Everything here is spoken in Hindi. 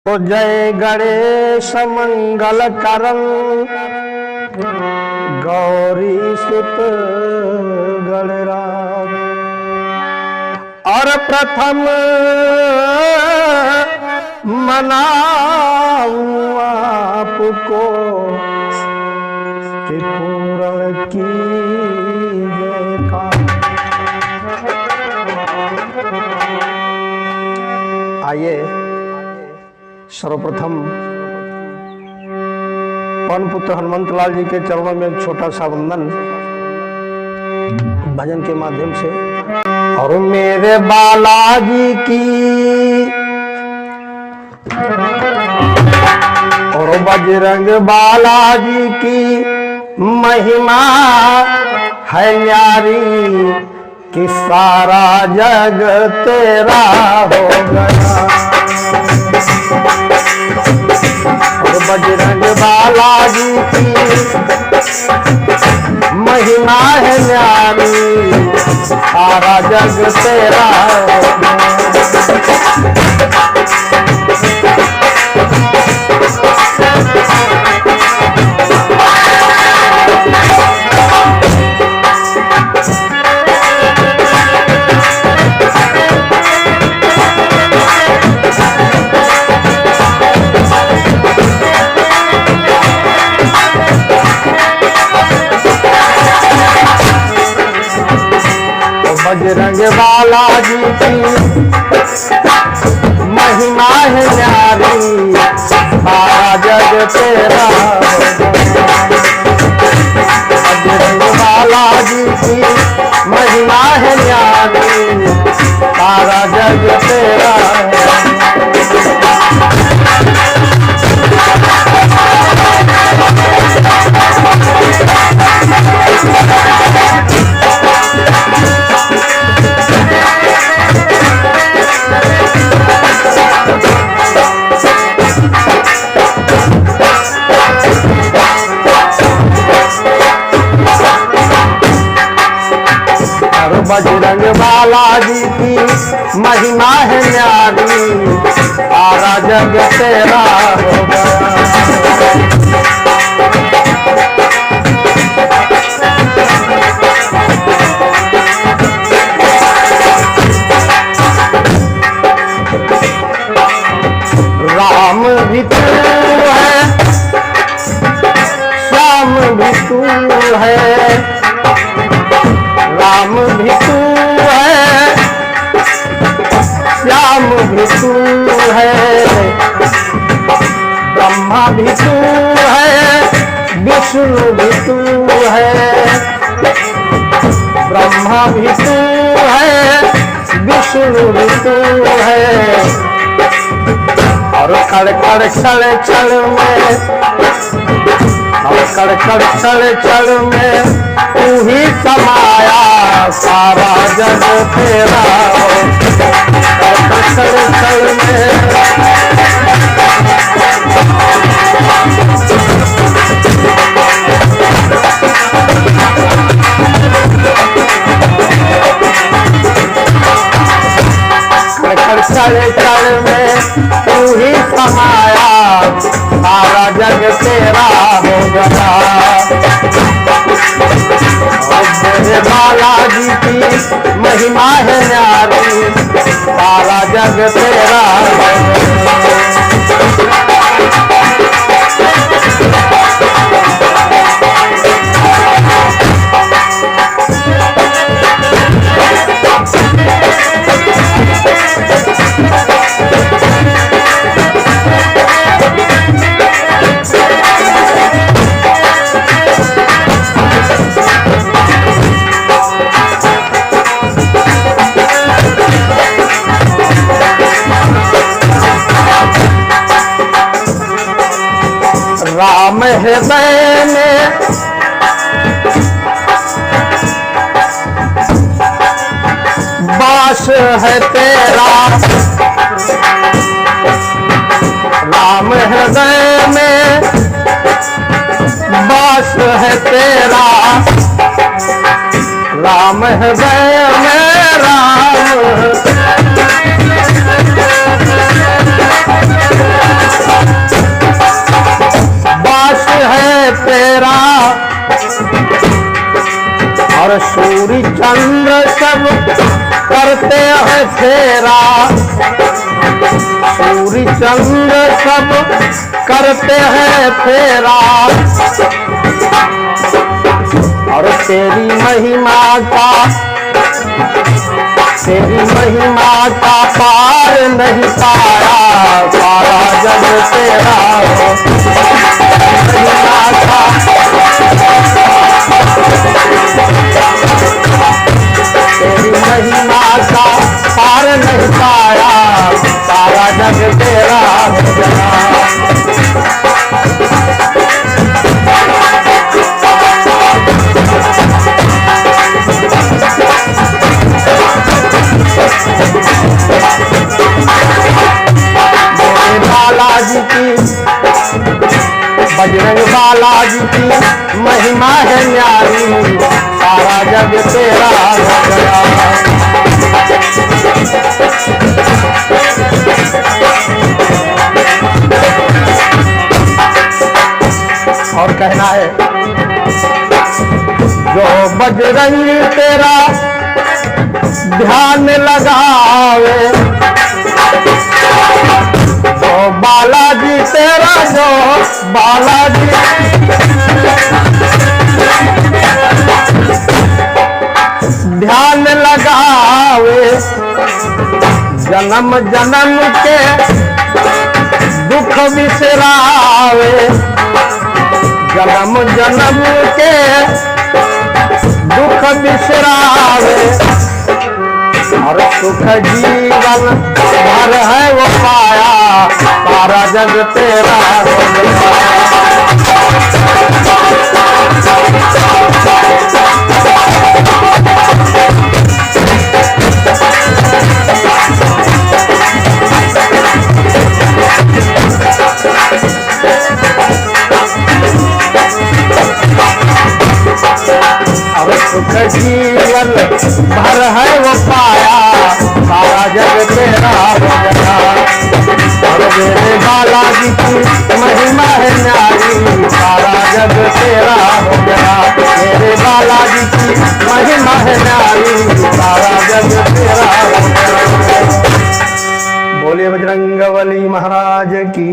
तो जय गणेश मंगल करं गौरी सुत गणराज। और प्रथम मनाऊं आपको कि पूर्ण की आइए सर्वप्रथम पवन पुत्र हनुमंतलाल जी के चरणों में एक छोटा सा वंदन भजन के माध्यम से। और मेरे बालाजी की और बजरंग बालाजी की महिमा है न्यारी कि सारा जग तेरा हो गया। और बजरंग बालाजी की महिमा है न्यारी सारा जग तेरा हो गया। बजरंग बालाजी की महिमा है न्यारी सारा जग तेरा हो गया। बजरंग बालाजी की महिमा है न्यारी सारा जग तेरा हो गया। बजरंग बालाजी की महिमा है न्यारी सारा जग तेरा हो गया। राम भी तू है, श्याम भी तू है, राम भी तू है, श्याम भी तू है, ब्रह्मा भी तू है, विष्णु भी तू है, ब्रह्मा भी तू है, विष्णु भी तू है। और कड़ कड़ छड़ छड़ में, और कड़ कड़ छड़ छड़ में तू ही समाया सारा जग तेरा हो। कड़ छड़ छड़ में चढ़ चढ़ में तू ही समाया सारा जग तेरा हो गया। मेरे बालाजी की महिमा है न्यारी सारा जग तेरा हो गया। राम हृदय में वास है तेरा, राम हृदय में वास है तेरा, राम हृदय में राम करते हैं फेरा, सूर्य चंद्र सब करते हैं फेरा, और तेरी महिमा का पार नहीं पाया, सारा जग तेरा तेरी महिमा का पार नहीं पाया, सारा जग तेरा हो गया। बालाजी की, बजरंग बालाजी की महिमा है न्यारी, सारा जग तेरा हो गया। और कहना है, जो बजरंग तेरा ध्यान लगावे, जो बालाजी तेरा, जो बालाजी ध्यान लगावे, जन्म जन्म के दुख बिसरावे, जन्म जन्म के दुख बिसरावे, और सुख जीवन भर है वो पाया, सारा जग तेरा हो गया। और सुख जीवन भर है वो पाया, सारा जग तेरा हो गया। और मेरे बालाजी की महिमा है न्यारी, सारा जग तेरा हो गया। मेरे बालाजी की महिमा है न्यारी, सारा जग तेरा हो गया। बोलिए बजरंगबली महाराज की।